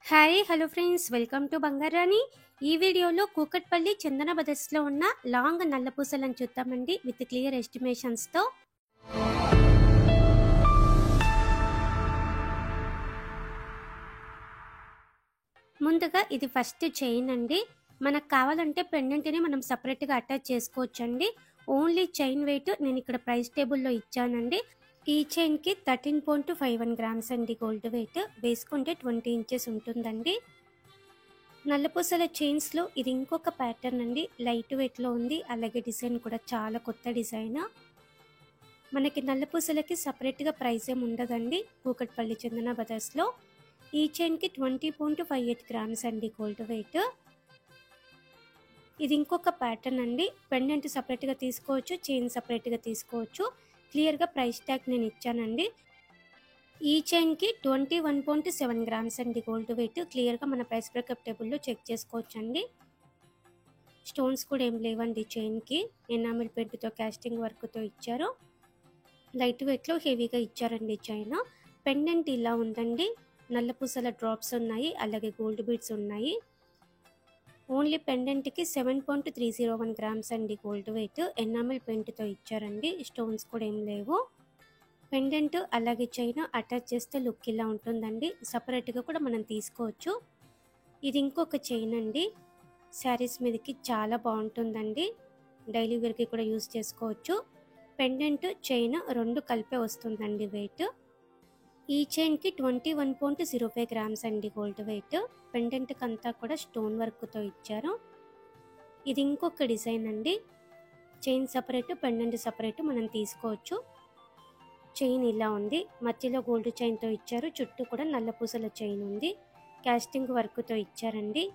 Hi hello friends, welcome to Bangarani. ఈ వీడియోలో కూకట్పల్లి చందన బ్రదర్స్లో ఉన్న లాంగ్ నల్ల పూసలను చూద్దామండి విత్ క్లియర్ ఎస్టిమేషన్స్తో. ముందుగా ఇది ఫస్ట్ చైన్ అండి. మనకు కావాలంటే పెండెంట్ని మనం సపరేట్గా అటాచ్ చేసుకోవచ్చండి. ఓన్లీ చైన్ వెయిట్ నేను ఇక్కడ ప్రైస్ టేబుల్లో ఇచ్చానండి. ఈ చైన్కి 13.51 గ్రామ్స్ అండి గోల్డ్ వెయిట్. వేసుకుంటే 20 ఇంచెస్ ఉంటుందండి. నల్లపూసల చైన్స్లో ఇది ఇంకొక ప్యాటర్న్ అండి. లైట్ వెయిట్లో ఉంది. అలాగే డిజైన్ కూడా చాలా కొత్త డిజైన్. మనకి నల్లపూసలకి సపరేట్గా ప్రైస్ ఏమి ఉండదండి కూకట్పల్లి చందన బ్రదర్స్లో. ఈ చైన్కి 20.58 గ్రామ్స్ అండి గోల్డ్ వెయిట్. ఇది ఇంకొక ప్యాటర్న్ అండి. పెండెంట్ సపరేట్గా తీసుకోవచ్చు, చైన్ సపరేట్గా తీసుకోవచ్చు. క్లియర్గా ప్రైస్ ట్యాగ్ నేను ఇచ్చానండి. ఈ చైన్కి 21.7 గ్రామ్స్ అండి గోల్డ్ వెయిట్. క్లియర్గా మన ప్రైస్ బ్రేకప్ టేబుల్లో చెక్ చేసుకోవచ్చండి. స్టోన్స్ కూడా ఏం లేవండి చైన్కి. ఎనామిల్ పెయింట్తో కాస్టింగ్ వర్క్తో ఇచ్చారు. లైట్ వెయిట్లో హెవీగా ఇచ్చారండి చైన్. పెండెంట్ ఇలా ఉందండి. నల్లపూసల డ్రాప్స్ ఉన్నాయి, అలాగే గోల్డ్ బీడ్స్ ఉన్నాయి. ఓన్లీ పెండెంట్కి 7.301 గ్రామ్స్ అండి గోల్డ్ వెయిట్. ఎనామిల్ పెయింట్తో ఇచ్చారండి. స్టోన్స్ కూడా ఏం లేవు. పెండెంట్ అలాగే చైన్ అటాచ్ చేస్తే లుక్ ఇలా ఉంటుందండి. సపరేట్గా కూడా మనం తీసుకోవచ్చు. ఇది ఇంకొక చైన్ అండి. శారీస్ మీదకి చాలా బాగుంటుందండి. డైలీ వేర్కి కూడా యూజ్ చేసుకోవచ్చు. పెండెంట్ చైన్ రెండు కలిపే వస్తుందండి వెయిట్. ఈ చైన్కి 21.05 గ్రామ్స్ అండి గోల్డ్ వెయిట్. పెండెంట్కి అంతా కూడా స్టోన్ వర్క్తో ఇచ్చారు. ఇది ఇంకొక డిజైన్ అండి. చైన్ సపరేట్, పెండెంట్ సపరేట్ మనం తీసుకోవచ్చు. చైన్ ఇలా ఉంది. మధ్యలో గోల్డ్ చైన్తో ఇచ్చారు. చుట్టూ కూడా నల్లపూసల చైన్ ఉంది. కాస్టింగ్ వర్క్తో ఇచ్చారండి.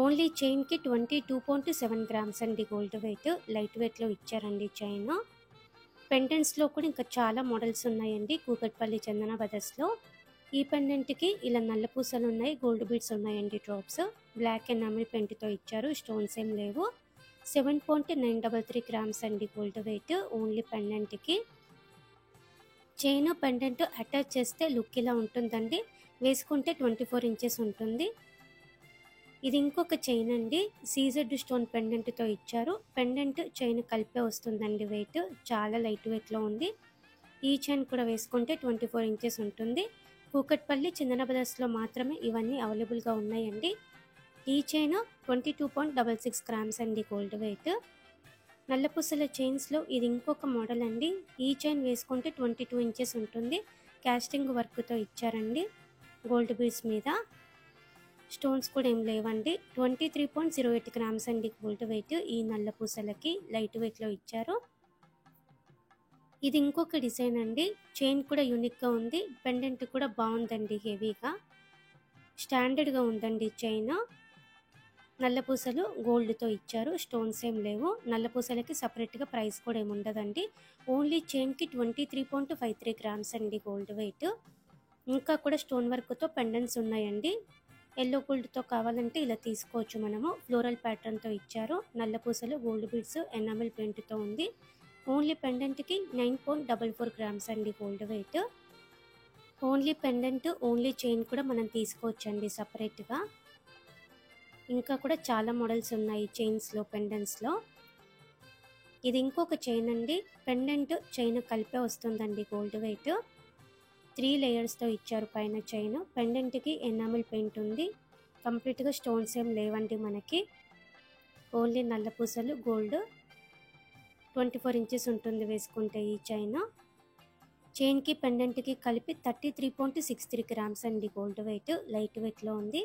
ఓన్లీ చైన్కి 22.7 గ్రామ్స్ అండి గోల్డ్ వెయిట్. లైట్ వెయిట్లో ఇచ్చారండి చైన్. పెండెంట్స్లో కూడా ఇంకా చాలా మోడల్స్ ఉన్నాయండి కూకట్పల్లి చందన బ్రదర్స్లో. ఈ పెండెంట్కి ఇలా నల్లపూసలు ఉన్నాయి, గోల్డ్ బీడ్స్ ఉన్నాయండి డ్రాప్స్. బ్లాక్ ఎనామిల్ పెయింట్తో ఇచ్చారు. స్టోన్స్ ఏం లేవు. 7.933 గ్రామ్స్ అండి గోల్డ్ వెయిట్. ఓన్లీ పెండెంట్కి. చైన్ పెండెంట్ అటాచ్ చేస్తే లుక్ ఇలా ఉంటుందండి. వేసుకుంటే 24 ఇంచెస్ ఉంటుంది. ఇది ఇంకొక చైన్ అండి. సీజెడ్ స్టోన్ పెండెంట్తో ఇచ్చారు. పెండెంట్ చైన్ కలిపే వస్తుందండి వెయిట్. చాలా లైట్ వెయిట్లో ఉంది. ఈ చైన్ కూడా వేసుకుంటే 24 ఇంచెస్ ఉంటుంది. కూకట్పల్లి చందన బ్రదర్స్లో మాత్రమే ఇవన్నీ అవైలబుల్గా ఉన్నాయండి. ఈ చైన్ 22.66 గ్రామ్స్ అండి గోల్డ్ వెయిట్. నల్లపూసల చైన్స్లో ఇది ఇంకొక మోడల్ అండి. ఈ చైన్ వేసుకుంటే 22 ఇంచెస్ ఉంటుంది. కాస్టింగ్ వర్క్తో ఇచ్చారండి. గోల్డ్ బీడ్స్ మీద స్టోన్స్ కూడా ఏం లేవండి. 23.08 గ్రామ్స్ అండి గోల్డ్ వెయిట్. ఈ నల్లపూసలకి లైట్ వెయిట్లో ఇచ్చారు. ఇది ఇంకొక డిజైన్ అండి. చైన్ కూడా యూనిక్గా ఉంది. పెండెంట్ కూడా బాగుందండి, హెవీగా స్టాండర్డ్గా ఉందండి చైన్. నల్లపూసలు గోల్డ్తో ఇచ్చారు. స్టోన్స్ ఏం లేవు. నల్లపూసలకి సపరేట్గా ప్రైస్ కూడా ఏమి ఉండదండి. ఓన్లీ చైన్కి 23.53 గ్రామ్స్ అండి గోల్డ్ వెయిట్. ఇంకా కూడా స్టోన్ వర్క్తో పెండెంట్స్ ఉన్నాయండి. ఎల్లో గోల్డ్తో కావాలంటే ఇలా తీసుకోవచ్చు మనము. ఫ్లోరల్ ప్యాటర్న్తో ఇచ్చారు. నల్లపూసలు, గోల్డ్ బీడ్స్, ఎనామిల్ పెయింట్తో ఉంది. ఓన్లీ పెండెంట్కి 9.44 గ్రామ్స్ అండి gold weight. Only pendant, only chain కూడా మనం తీసుకోవచ్చండి సపరేట్గా. ఇంకా కూడా చాలా మోడల్స్ ఉన్నాయి చైన్స్లో, పెండెంట్స్లో. ఇది ఇంకొక చైన్ అండి. పెండెంట్ చైన్ కలిపే వస్తుందండి గోల్డ్ వెయిట్. 3 లేయర్స్తో ఇచ్చారు పైన చైన్. పెండెంట్కి ఎనామిల్ పెయింట్ ఉంది. కంప్లీట్గా స్టోన్స్ ఏం లేవండి మనకి. Only నల్లపూసలు, gold. 24 ఇంచెస్ ఉంటుంది వేసుకుంటే ఈ చైన్. చైన్కి పెండెంట్కి కలిపి 33.63 గ్రామ్స్ అండి గోల్డ్ వెయిట్. లైట్ వెయిట్లో ఉంది.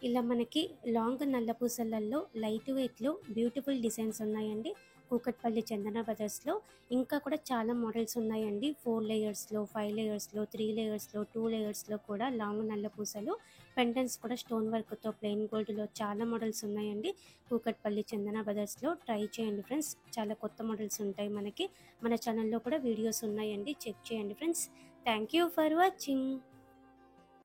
ఇలా మనకి లాంగ్ నల్లపూసలలో లైట్ వెయిట్లో బ్యూటిఫుల్ డిజైన్స్ ఉన్నాయండి కూకట్పల్లి చందన బ్రదర్స్లో. ఇంకా కూడా చాలా మోడల్స్ ఉన్నాయండి. 4 లేయర్స్లో, 5 లేయర్స్లో, 3 లేయర్స్లో, 2 లేయర్స్లో కూడా లాంగ్ నల్లపూసలు. పెండెంట్స్ కూడా స్టోన్ వర్క్తో, ప్లెయిన్ గోల్డ్లో చాలా మోడల్స్ ఉన్నాయండి కూకట్పల్లి చందన బ్రదర్స్లో. ట్రై చేయండి ఫ్రెండ్స్. చాలా కొత్త మోడల్స్ ఉంటాయి మనకి. మన ఛానల్లో కూడా వీడియోస్ ఉన్నాయండి, చెక్ చేయండి friends. Thank you for watching.